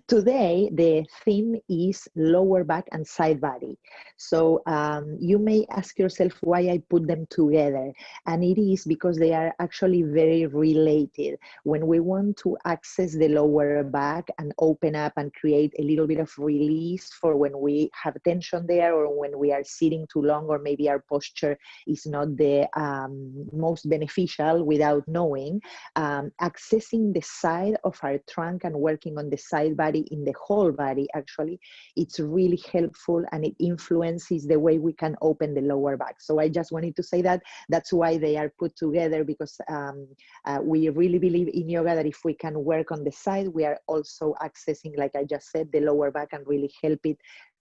Today, the theme is lower back and side body. So you may ask yourself why I put them together. And it is because they are actually very related. When we want to access the lower back and open up and create a little bit of release for when we have tension there, or when we are sitting too long, or maybe our posture is not the most beneficial without knowing, accessing the side of our trunk and working on the side body in the whole body, actually, it's really helpful, and it influences the way we can open the lower back. So I just wanted to say that that's why they are put together, because we really believe in yoga that if we can work on the side, we are also accessing, like I just said, the lower back, and really help it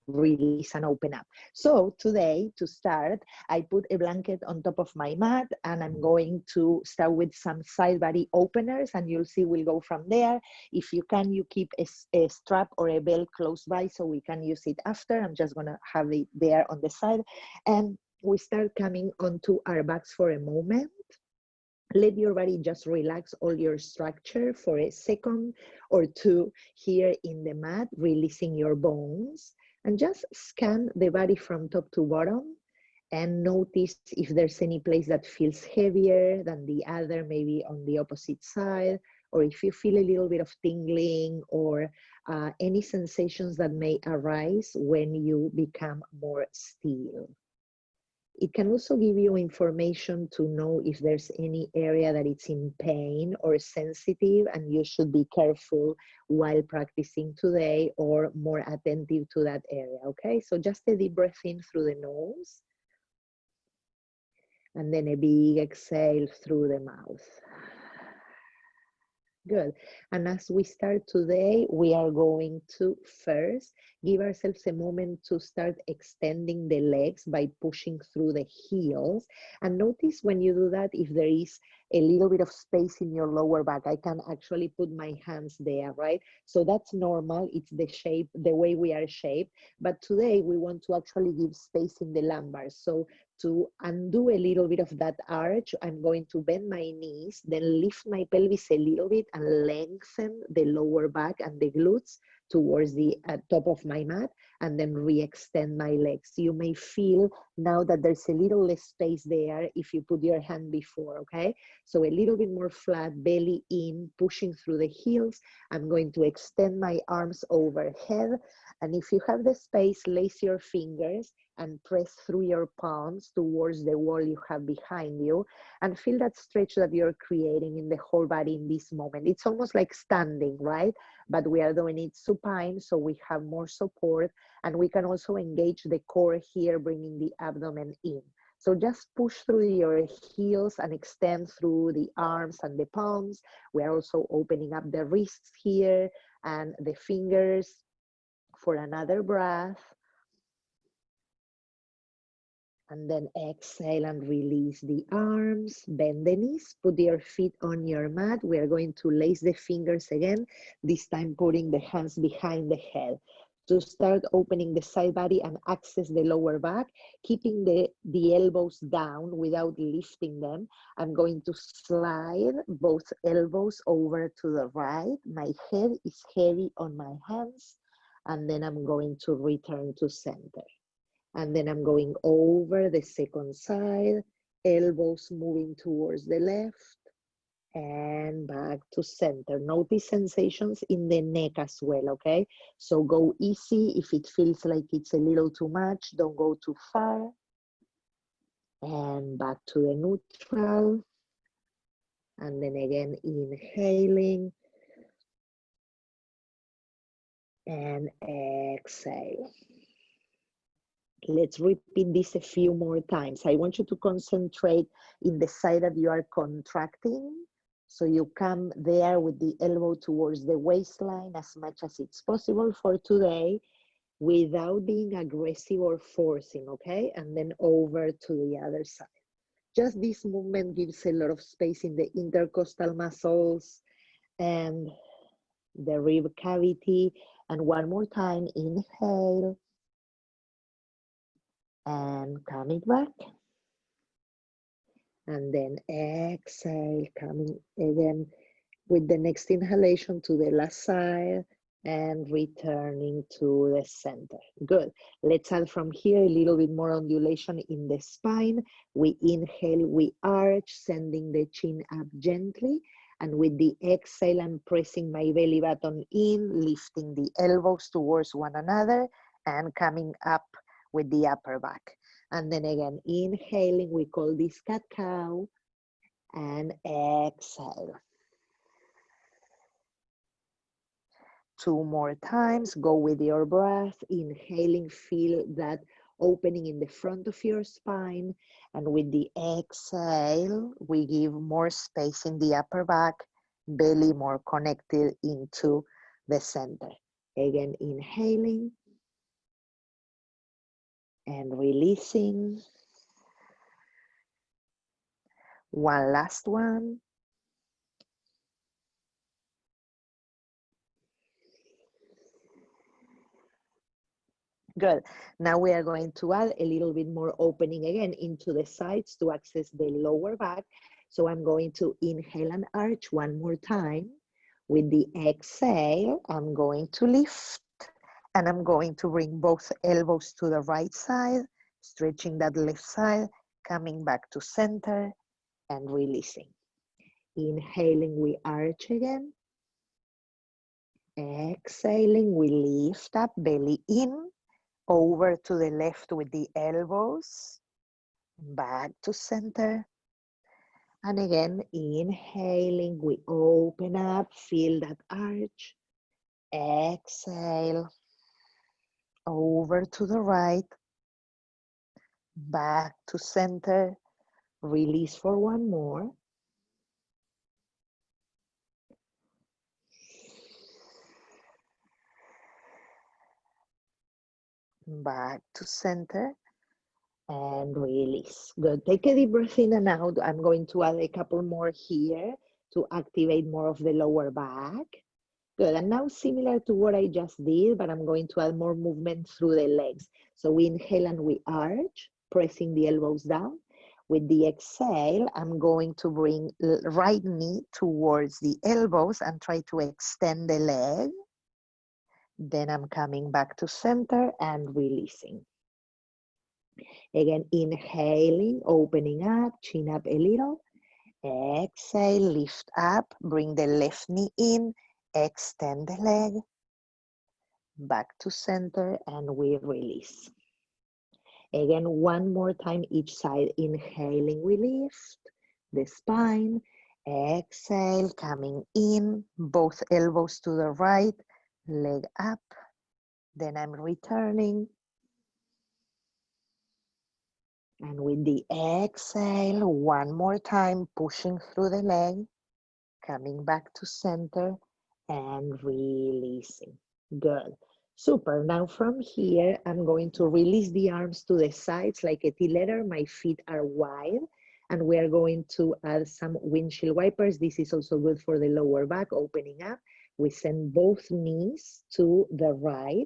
release and open up. So today, to start, I put a blanket on top of my mat, and I'm going to start with some side body openers, and you'll see we'll go from there. If you can, you keep a strap or a belt close by so we can use it after. I'm just gonna have it there on the side, and we start coming onto our backs for a moment. Let your body just relax all your structure for a second or two here in the mat, releasing your bones. And just scan the body from top to bottom and notice if there's any place that feels heavier than the other, maybe on the opposite side, or if you feel a little bit of tingling, or any sensations that may arise when you become more still. It can also give you information to know if there's any area that it's in pain or sensitive, and you should be careful while practicing today, or more attentive to that area, okay? So just a deep breath in through the nose, and then a big exhale through the mouth. Good. And as we start today, we are going to first give ourselves a moment to start extending the legs by pushing through the heels. And notice when you do that, if there is a little bit of space in your lower back, I can actually put my hands there, right? So that's normal. It's the shape, the way we are shaped. But today we want to actually give space in the lumbar. So to undo a little bit of that arch, I'm going to bend my knees, then lift my pelvis a little bit and lengthen the lower back and the glutes towards the top of my mat, and then re-extend my legs. You may feel now that there's a little less space there if you put your hand before, okay? So a little bit more flat, belly in, pushing through the heels. I'm going to extend my arms overhead, and if you have the space, lace your fingers and press through your palms towards the wall you have behind you, and feel that stretch that you're creating in the whole body in this moment. It's almost like standing, right? But we are doing it supine, so we have more support, and we can also engage the core here, bringing the abdomen in. So just push through your heels and extend through the arms and the palms. We are also opening up the wrists here and the fingers for another breath. And then exhale and release the arms, bend the knees, put your feet on your mat. We are going to lace the fingers again, this time putting the hands behind the head. To start opening the side body and access the lower back, keeping the elbows down without lifting them. I'm going to slide both elbows over to the right. My head is heavy on my hands, and then I'm going to return to center. And then I'm going over the second side, elbows moving towards the left, and back to center. Notice sensations in the neck as well, okay? So go easy. If it feels like it's a little too much, don't go too far. And back to the neutral. And then again, inhaling. And exhale. Let's repeat this a few more times. I want you to concentrate in the side that you are contracting. So you come there with the elbow towards the waistline as much as it's possible for today, without being aggressive or forcing, okay? And then over to the other side. Just this movement gives a lot of space in the intercostal muscles and the rib cavity. And one more time, inhale. And coming back, and then exhale, coming again with the next inhalation to the last side, and returning to the center. Good. Let's add from here a little bit more undulation in the spine. We inhale, we arch, sending the chin up gently. And with the exhale, I'm pressing my belly button in, lifting the elbows towards one another and coming up with the upper back. And then again, inhaling, we call this cat-cow, and exhale. 2 more times, go with your breath, inhaling, feel that opening in the front of your spine, and with the exhale, we give more space in the upper back, belly more connected into the center. Again, inhaling, and releasing. One last one. Good. Now we are going to add a little bit more opening again into the sides to access the lower back. So I'm going to inhale and arch one more time. With the exhale, I'm going to lift, and I'm going to bring both elbows to the right side, stretching that left side, coming back to center and releasing. Inhaling, we arch again. Exhaling, we lift up, belly in, over to the left with the elbows, back to center. And again, inhaling, we open up, feel that arch. Exhale, over to the right, back to center, release for one more. Back to center and release. Good. Take a deep breath in and out. I'm going to add a couple more here to activate more of the lower back. Good. And now similar to what I just did, but I'm going to add more movement through the legs. So we inhale and we arch, pressing the elbows down. With the exhale, I'm going to bring right knee towards the elbows and try to extend the leg. Then I'm coming back to center and releasing. Again, inhaling, opening up, chin up a little. Exhale, lift up, bring the left knee in, extend the leg. Back to center and we release. Again, one more time each side. Inhaling, we lift the spine. Exhale, coming in, both elbows to the right, leg up. Then I'm returning. And with the exhale, one more time, pushing through the leg, coming back to center and releasing. Good. Super. Now from here, I'm going to release the arms to the sides like a T letter. My feet are wide. And we are going to add some windshield wipers. This is also good for the lower back, opening up. We send both knees to the right.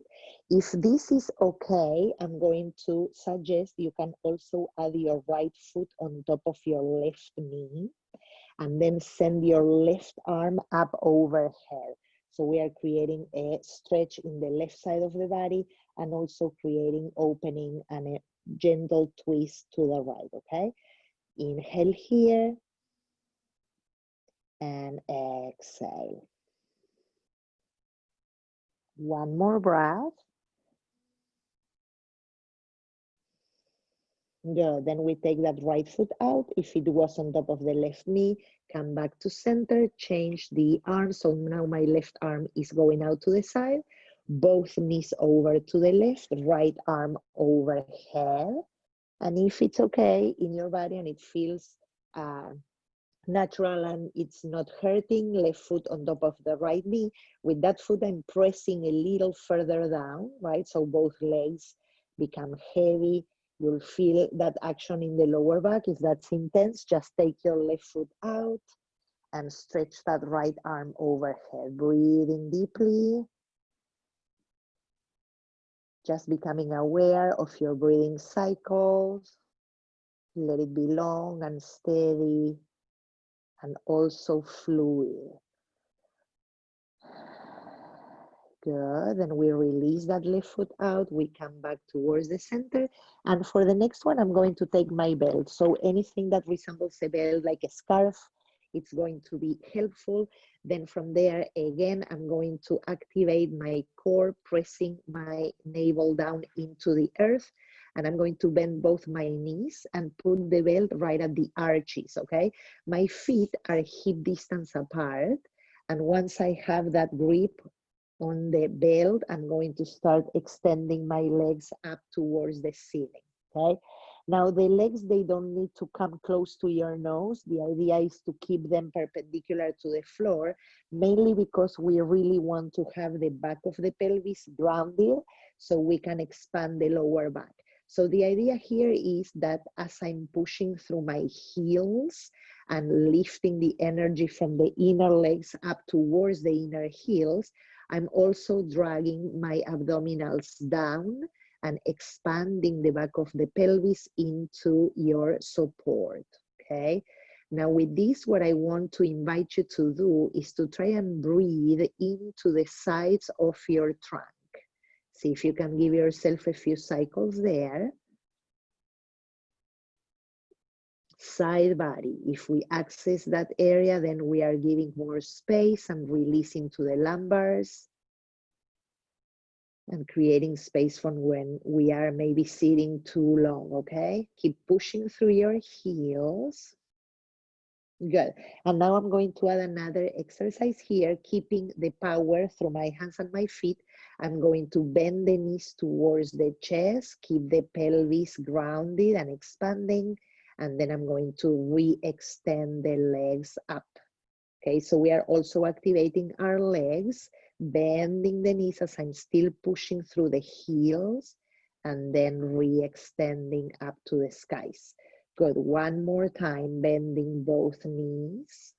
If this is okay, I'm going to suggest you can also add your right foot on top of your left knee, and then send your left arm up overhead. So we are creating a stretch in the left side of the body and also creating opening and a gentle twist to the right, okay? Inhale here and exhale. One more breath. Good. Then we take that right foot out. If it was on top of the left knee, come back to center, change the arm. So now my left arm is going out to the side, both knees over to the left, right arm overhead. And if it's okay in your body and it feels natural and it's not hurting, left foot on top of the right knee. With that foot, I'm pressing a little further down, right? So both legs become heavy. You'll feel that action in the lower back. If that's intense, just take your left foot out and stretch that right arm overhead. Breathing deeply. Just becoming aware of your breathing cycles. Let it be long and steady and also fluid. Good. Then we release that left foot out. We come back towards the center. And for the next one, I'm going to take my belt. So anything that resembles a belt, like a scarf, it's going to be helpful. Then from there, again, I'm going to activate my core, pressing my navel down into the earth. And I'm going to bend both my knees and put the belt right at the arches, okay? My feet are hip distance apart. And once I have that grip on the belt, I'm going to start extending my legs up towards the ceiling, okay? Now the legs, they don't need to come close to your nose. The idea is to keep them perpendicular to the floor, mainly because we really want to have the back of the pelvis grounded so we can expand the lower back. So the idea here is that as I'm pushing through my heels and lifting the energy from the inner legs up towards the inner heels, I'm also dragging my abdominals down and expanding the back of the pelvis into your support, okay? Now with this, what I want to invite you to do is to try and breathe into the sides of your trunk. See if you can give yourself a few cycles there. Side body. If we access that area, then we are giving more space and releasing to the lumbars and creating space from when we are maybe sitting too long, okay? Keep pushing through your heels. Good. And now I'm going to add another exercise here, keeping the power through my hands and my feet. I'm going to bend the knees towards the chest, keep the pelvis grounded and expanding, and then I'm going to re-extend the legs up. Okay, so we are also activating our legs, bending the knees as I'm still pushing through the heels, and then re-extending up to the skies. Good, one more time, bending both knees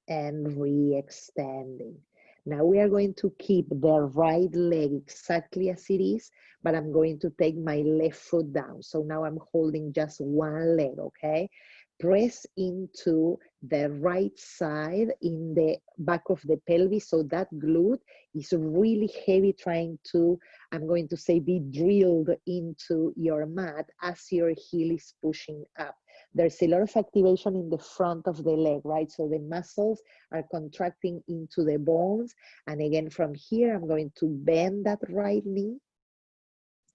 and re-extending. Now we are going to keep the right leg exactly as it is, but I'm going to take my left foot down. So now I'm holding just one leg, okay? Press into the right side in the back of the pelvis. So that glute is really heavy, trying to, I'm going to say, be drilled into your mat as your heel is pushing up. There's a lot of activation in the front of the leg, right? So the muscles are contracting into the bones. And again, from here, I'm going to bend that right knee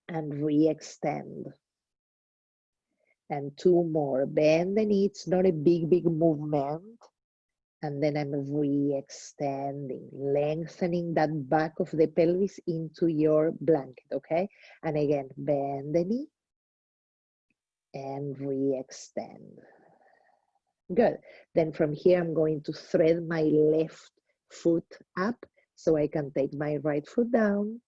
and re-extend. And two more. Bend the knee. It's not a big movement. And then I'm re-extending, lengthening that back of the pelvis into your blanket, okay? And again, bend the knee and re-extend. Good. Then from here, I'm going to thread my left foot up so I can take my right foot down.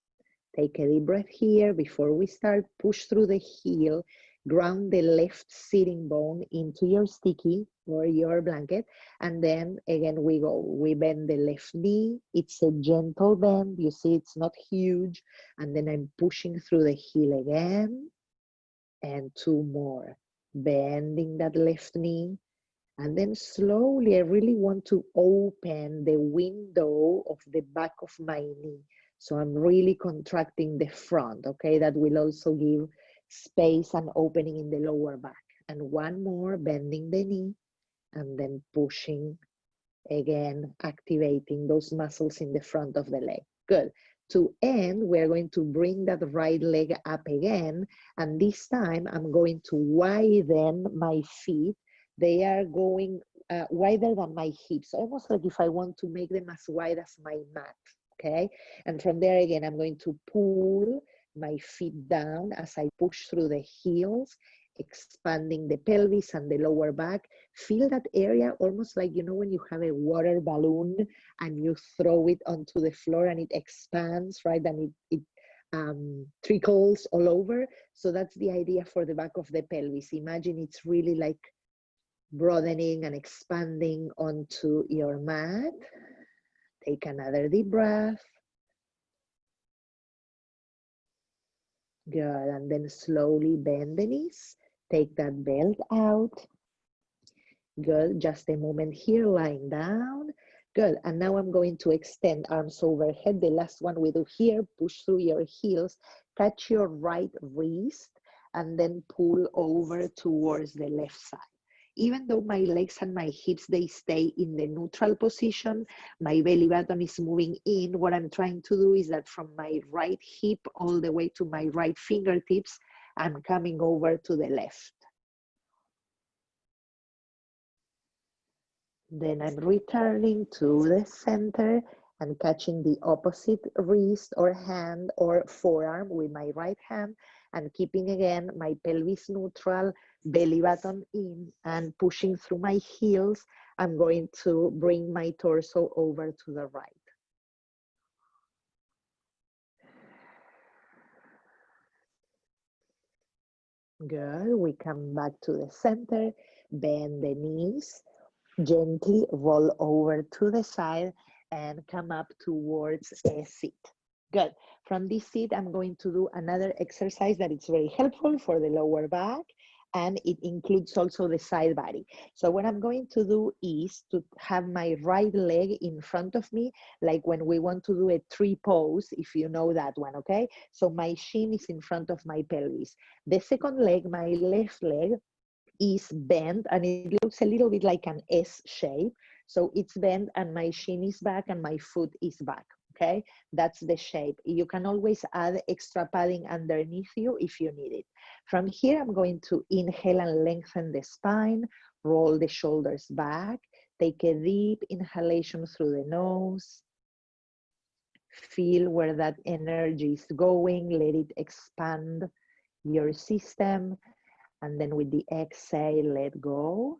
Take a deep breath here. Before we start, push through the heel, ground the left sitting bone into your sticky or your blanket. And then again, we go. We bend the left knee. It's a gentle bend. You see, it's not huge. And then I'm pushing through the heel again. And two more. Bending that left knee. And then slowly, I really want to open the window of the back of my knee. So I'm really contracting the front, okay? That will also give space and opening in the lower back. And one more, bending the knee, and then pushing, again, activating those muscles in the front of the leg. Good. To end, we're going to bring that right leg up again. And this time, I'm going to widen my feet. They are going wider than my hips, almost like if I want to make them as wide as my mat, okay? And from there, again, I'm going to pull my feet down as I push through the heels, expanding the pelvis and the lower back. Feel that area almost like, you know, when you have a water balloon and you throw it onto the floor and it expands, right? And it trickles all over. So that's the idea for the back of the pelvis. Imagine it's really like broadening and expanding onto your mat. Take another deep breath. Good, and then slowly bend the knees. Take that belt out. Good, just a moment here, lying down. Good, and now I'm going to extend arms overhead. The last one we do here, push through your heels, catch your right wrist, and then pull over towards the left side. Even though my legs and my hips, they stay in the neutral position, my belly button is moving in. What I'm trying to do is that from my right hip all the way to my right fingertips, I'm coming over to the left. Then I'm returning to the center and catching the opposite wrist or hand or forearm with my right hand and keeping again my pelvis neutral, belly button in, and pushing through my heels. I'm going to bring my torso over to the right. Good, we come back to the center, bend the knees, gently roll over to the side and come up towards a seat. Good. From this seat, I'm going to do another exercise that is very helpful for the lower back, and it includes also the side body. So what I'm going to do is to have my right leg in front of me, like when we want to do a tree pose, if you know that one, okay? So my shin is in front of my pelvis. The second leg, my left leg, is bent and it looks a little bit like an S shape. So it's bent and my shin is back and my foot is back. Okay, that's the shape. You can always add extra padding underneath you if you need it. From here, I'm going to inhale and lengthen the spine, roll the shoulders back, take a deep inhalation through the nose. Feel where that energy is going, let it expand your system. And then with the exhale, let go.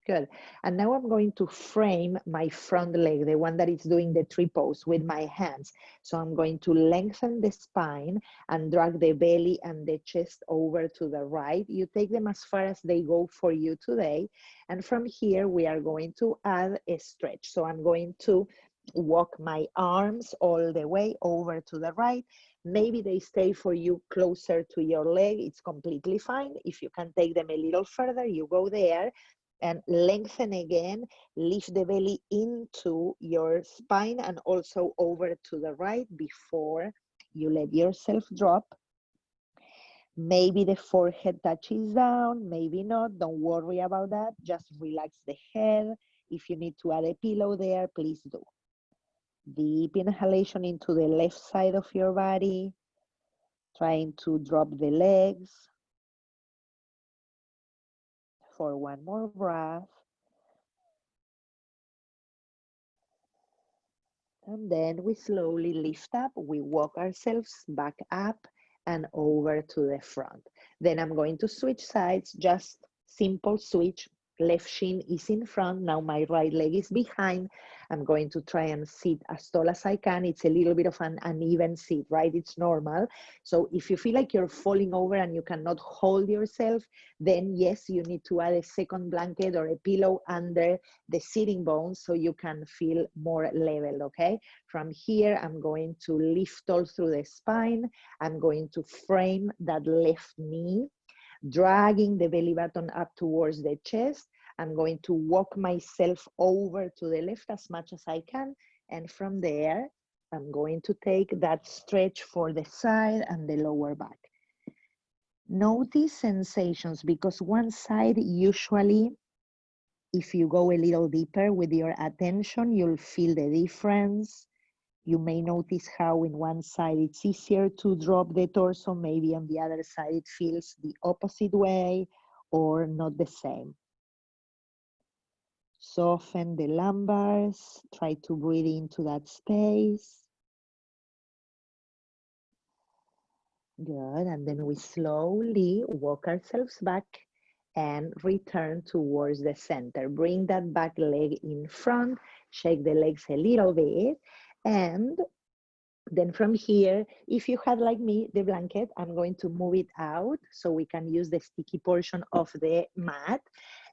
Good. And now I'm going to frame my front leg, the one that is doing the tree pose, with my hands. So I'm going to lengthen the spine and drag the belly and the chest over to the right. You take them as far as they go for you today. And from here, we are going to add a stretch. So I'm going to walk my arms all the way over to the right. Maybe they stay for you closer to your leg. It's completely fine. If you can take them a little further, you go there. And lengthen again, lift the belly into your spine and also over to the right before you let yourself drop. Maybe the forehead touches down, maybe not, don't worry about that. Just relax the head. If you need to add a pillow there, please do. Deep inhalation into the left side of your body, trying to drop the legs. For one more breath. And then we slowly lift up, we walk ourselves back up and over to the front. Then I'm going to switch sides, just simple switch. Left shin is in front, now my right leg is behind. I'm going to try and sit as tall as I can. It's a little bit of an uneven sit, right? It's normal. So if you feel like you're falling over and you cannot hold yourself, then yes, you need to add a second blanket or a pillow under the sitting bones so you can feel more level, okay? From here, I'm going to lift all through the spine. I'm going to frame that left knee, dragging the belly button up towards the chest. I'm going to walk myself over to the left as much as I can. And from there, I'm going to take that stretch for the side and the lower back. Notice sensations, because one side usually, if you go a little deeper with your attention, you'll feel the difference. You may notice how in one side it's easier to drop the torso, maybe on the other side it feels the opposite way or not the same. Soften the lumbars, try to breathe into that space. Good, and then we slowly walk ourselves back and return towards the center. Bring that back leg in front, shake the legs a little bit, and then from here, if you had, like me, the blanket, I'm going to move it out so we can use the sticky portion of the mat.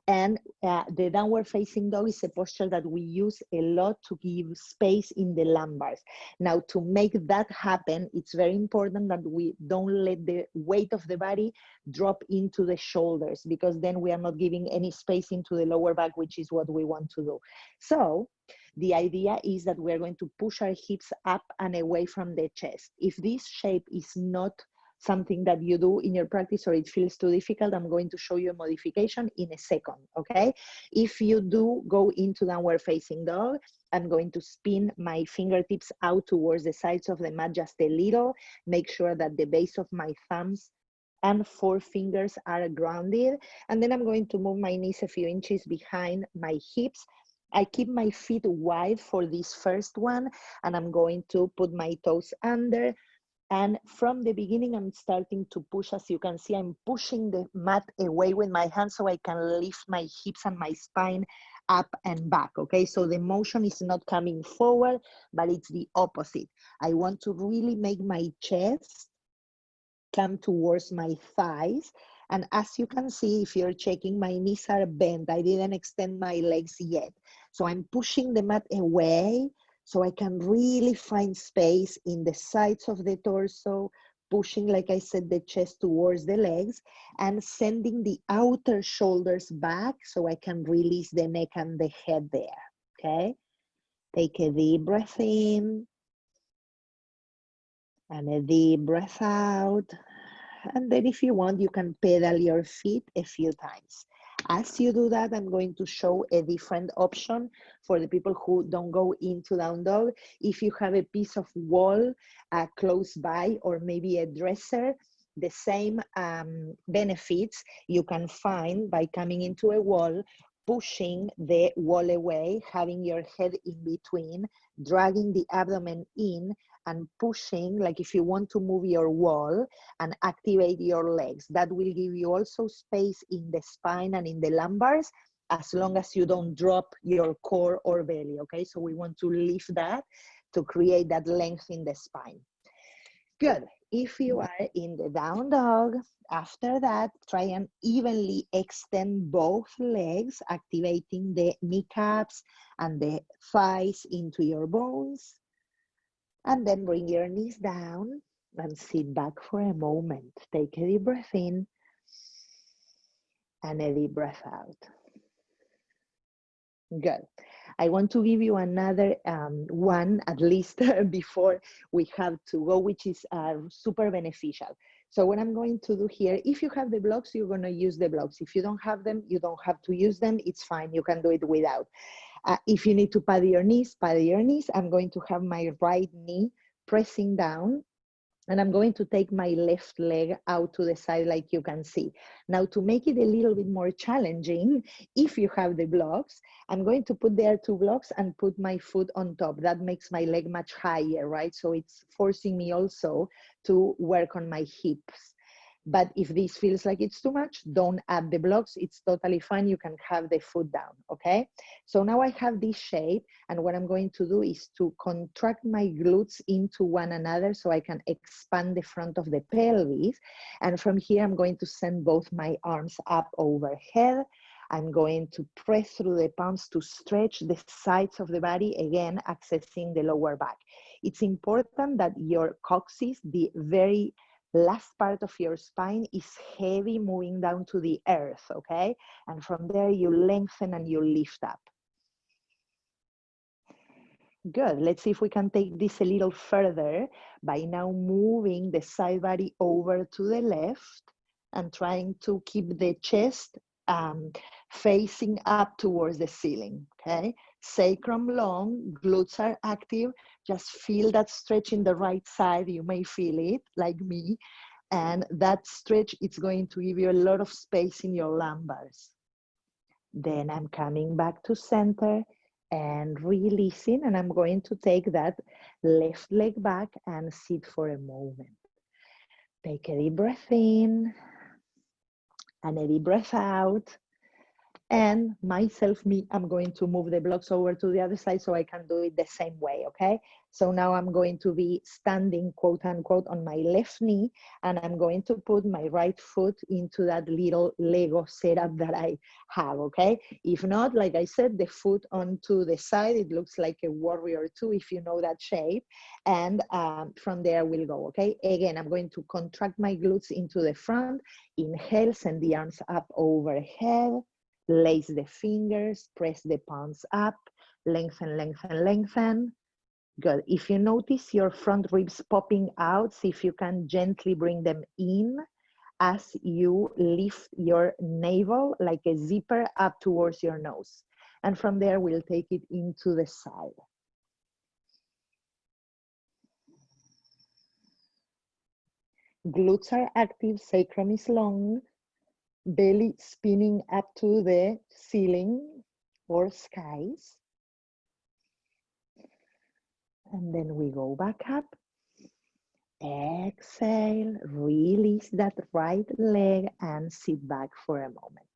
And the downward facing dog is a posture that we use a lot to give space in the lumbars. Now, to make that happen, it's very important that we don't let the weight of the body drop into the shoulders, because then we are not giving any space into the lower back, which is what we want to do. So the idea is that we're going to push our hips up and away from the chest. If this shape is not something that you do in your practice or it feels too difficult, I'm going to show you a modification in a second, okay? If you do go into downward facing dog, I'm going to spin my fingertips out towards the sides of the mat just a little, make sure that the base of my thumbs and forefingers are grounded, and then I'm going to move my knees a few inches behind my hips. I keep my feet wide for this first one, and I'm going to put my toes under. And from the beginning, I'm starting to push. As you can see, I'm pushing the mat away with my hands so I can lift my hips and my spine up and back, okay? So the motion is not coming forward, but it's the opposite. I want to really make my chest come towards my thighs. And as you can see, if you're checking, my knees are bent. I didn't extend my legs yet. So I'm pushing the mat away so I can really find space in the sides of the torso, pushing, like I said, the chest towards the legs, and sending the outer shoulders back so I can release the neck and the head there, okay? Take a deep breath in and a deep breath out. And then if you want, you can pedal your feet a few times. As you do that, I'm going to show a different option for the people who don't go into down dog. If you have a piece of wall close by, or maybe a dresser, the same benefits you can find by coming into a wall, pushing the wall away, having your head in between, dragging the abdomen in, and pushing, like if you want to move your wall and activate your legs. That will give you also space in the spine and in the lumbars, as long as you don't drop your core or belly, okay? So we want to lift that to create that length in the spine. Good. If you are in the down dog, after that, try and evenly extend both legs, activating the kneecaps and the thighs into your bones. And then bring your knees down and sit back for a moment. Take a deep breath in and a deep breath out. Good. I want to give you another one, at least before we have to go, which is super beneficial. So what I'm going to do here, if you have the blocks, you're going to use the blocks. If you don't have them, you don't have to use them. It's fine. You can do it without. If you need to pad your knees, pad your knees. I'm going to have my right knee pressing down, and I'm going to take my left leg out to the side, like you can see. Now, to make it a little bit more challenging, if you have the blocks, I'm going to put there 2 blocks and put my foot on top. That makes my leg much higher, right? So it's forcing me also to work on my hips. But if this feels like it's too much, don't add the blocks. It's totally fine. You can have the foot down, okay? So now I have this shape, and what I'm going to do is to contract my glutes into one another so I can expand the front of the pelvis. And from here, I'm going to send both my arms up overhead. I'm going to press through the palms to stretch the sides of the body, again, accessing the lower back. It's important that your coccyx, the very last part of your spine, is heavy, moving down to the earth, okay? And from there, you lengthen and you lift up. Good. Let's see if we can take this a little further by now moving the side body over to the left and trying to keep the chest facing up towards the ceiling, okay? Sacrum long, glutes are active. Just feel that stretch in the right side. You may feel it, like me. And that stretch, it's going to give you a lot of space in your lumbars. Then I'm coming back to center and releasing, and I'm going to take that left leg back and sit for a moment. Take a deep breath in and a deep breath out. And myself, me, I'm going to move the blocks over to the other side so I can do it the same way, okay? So now I'm going to be standing, quote unquote, on my left knee, and I'm going to put my right foot into that little Lego setup that I have, okay? If not, like I said, the foot onto the side, it looks like a warrior two, if you know that shape. And from there we'll go, okay? Again, I'm going to contract my glutes into the front, inhale, send the arms up overhead, lace the fingers, press the palms up, lengthen, lengthen, lengthen. Good. If you notice your front ribs popping out, see if you can gently bring them in as you lift your navel like a zipper up towards your nose. And from there, we'll take it into the side. Glutes are active, sacrum is long, belly spinning up to the ceiling or skies. And then we go back up. Exhale, release that right leg and sit back for a moment.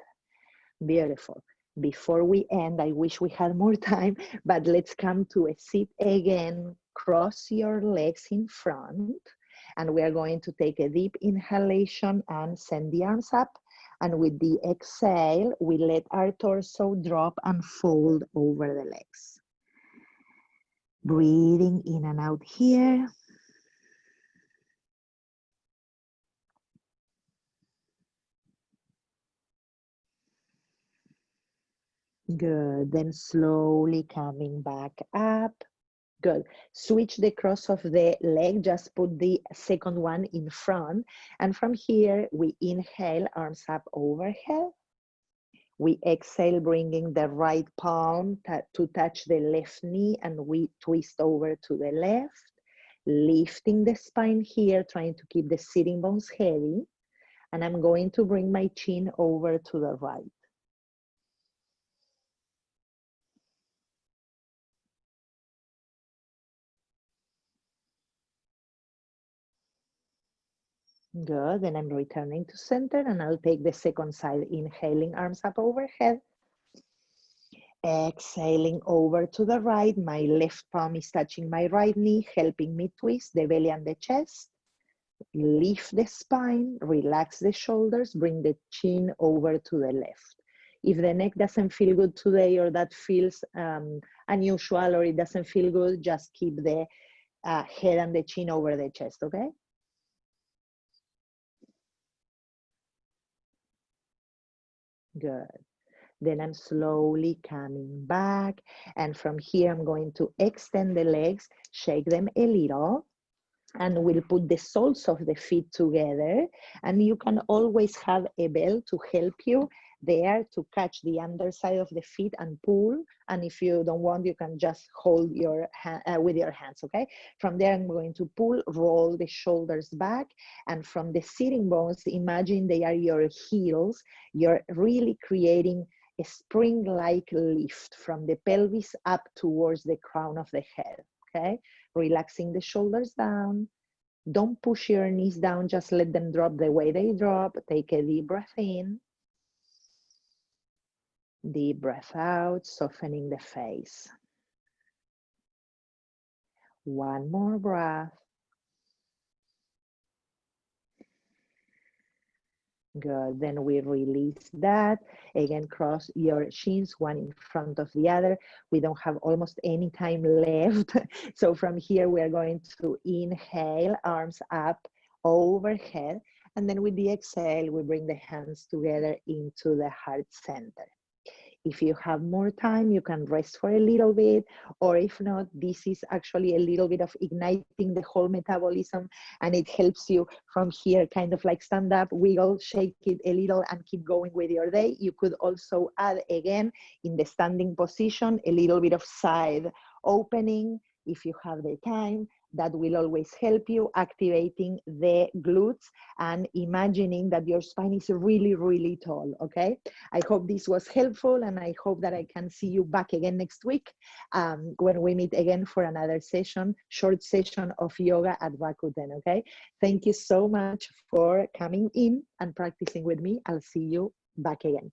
Beautiful. Before we end, I wish we had more time, but let's come to a sit again. Cross your legs in front, and we are going to take a deep inhalation and send the arms up. And with the exhale, we let our torso drop and fold over the legs. Breathing in and out here. Good, then slowly coming back up. Good. Switch the cross of the leg, just put the second one in front. And from here, we inhale, arms up overhead. We exhale, bringing the right palm to touch the left knee, and we twist over to the left, lifting the spine here, trying to keep the sitting bones heavy. And I'm going to bring my chin over to the right. Good, then I'm returning to center, and I'll take the second side, inhaling, arms up overhead. Exhaling over to the right, my left palm is touching my right knee, helping me twist the belly and the chest. Lift the spine, relax the shoulders, bring the chin over to the left. If the neck doesn't feel good today, or that feels unusual, or it doesn't feel good, just keep the head and the chin over the chest, okay? Good. Then I'm slowly coming back. And from here, I'm going to extend the legs, shake them a little, and we'll put the soles of the feet together. And you can always have a bell to help you there to catch the underside of the feet and pull. And if you don't want, you can just hold your hand with your hands, okay? From there, I'm going to pull, roll the shoulders back. And from the sitting bones, imagine they are your heels. You're really creating a spring-like lift from the pelvis up towards the crown of the head, okay? Relaxing the shoulders down. Don't push your knees down, just let them drop the way they drop. Take a deep breath in. Deep breath out, softening the face. One more breath. Good, then we release that. Again, cross your shins, one in front of the other. We don't have almost any time left. So from here, we are going to inhale, arms up, overhead. And then with the exhale, we bring the hands together into the heart center. If you have more time, you can rest for a little bit, or if not, this is actually a little bit of igniting the whole metabolism, and it helps you from here kind of like stand up, wiggle, shake it a little, and keep going with your day. You could also add, again, in the standing position, a little bit of side opening if you have the time. That will always help you, activating the glutes and imagining that your spine is really, really tall, okay? I hope this was helpful, and I hope that I can see you back again next week when we meet again for another session, short session of yoga at Rakuten, okay? Thank you so much for coming in and practicing with me. I'll see you back again.